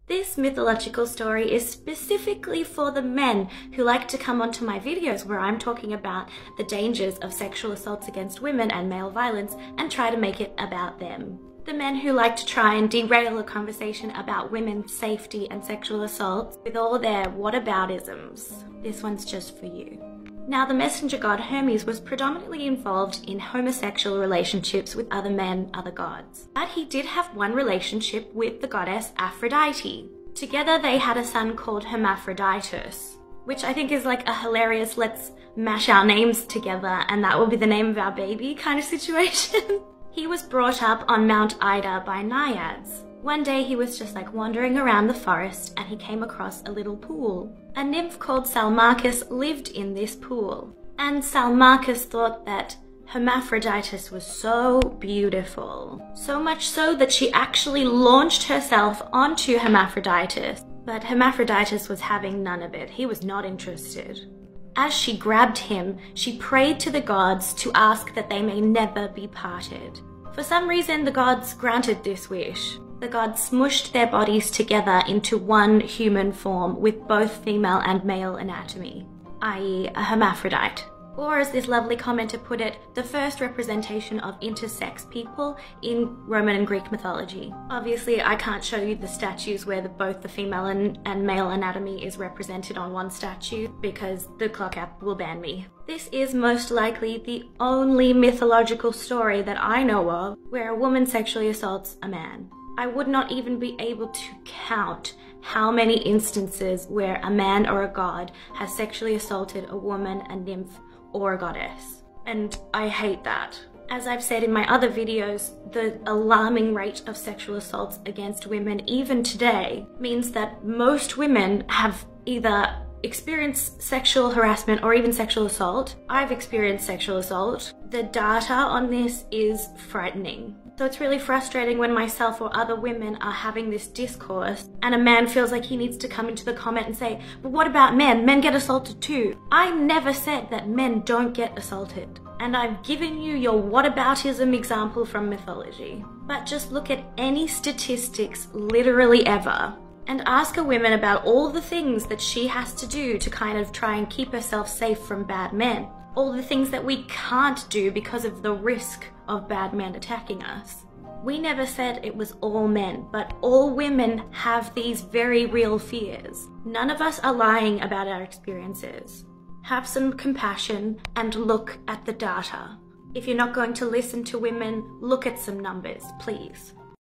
This mythological story is specifically for the men who like to come onto my videos where I'm talking about the dangers of sexual assaults against women and male violence and try to make it about them. The men who like to try and derail a conversation about women's safety and sexual assaults with all their whataboutisms. This one's just for you. Now, the messenger god Hermes was predominantly involved in homosexual relationships with other men, other gods. But he did have one relationship with the goddess Aphrodite. Together they had a son called Hermaphroditus, which I think is like a hilarious let's mash our names together and that will be the name of our baby kind of situation. He was brought up on Mount Ida by naiads. One day he was just like wandering around the forest and he came across a little pool. A nymph called Salmachus lived in this pool. And Salmachus thought that Hermaphroditus was so beautiful. So much so that she actually launched herself onto Hermaphroditus. But Hermaphroditus was having none of it. He was not interested. As she grabbed him, she prayed to the gods to ask that they may never be parted. For some reason, the gods granted this wish. The gods smushed their bodies together into one human form with both female and male anatomy, i.e. a hermaphrodite. Or as this lovely commenter put it, the first representation of intersex people in Roman and Greek mythology. Obviously, I can't show you the statues where both the female and male anatomy is represented on one statue because the clock app will ban me. This is most likely the only mythological story that I know of where a woman sexually assaults a man. I would not even be able to count how many instances where a man or a god has sexually assaulted a woman, a nymph, or a goddess. And I hate that. As I've said in my other videos, the alarming rate of sexual assaults against women even today means that most women have either experienced sexual harassment or even sexual assault. I've experienced sexual assault. The data on this is frightening. So it's really frustrating when myself or other women are having this discourse and a man feels like he needs to come into the comment and say, but what about men? Men get assaulted too. I never said that men don't get assaulted. And I've given you your whataboutism example from mythology. But just look at any statistics literally ever and ask a woman about all the things that she has to do to kind of try and keep herself safe from bad men. All the things that we can't do because of the risk of bad men attacking us. We never said it was all men, but all women have these very real fears. None of us are lying about our experiences. Have some compassion and look at the data. If you're not going to listen to women, look at some numbers, please.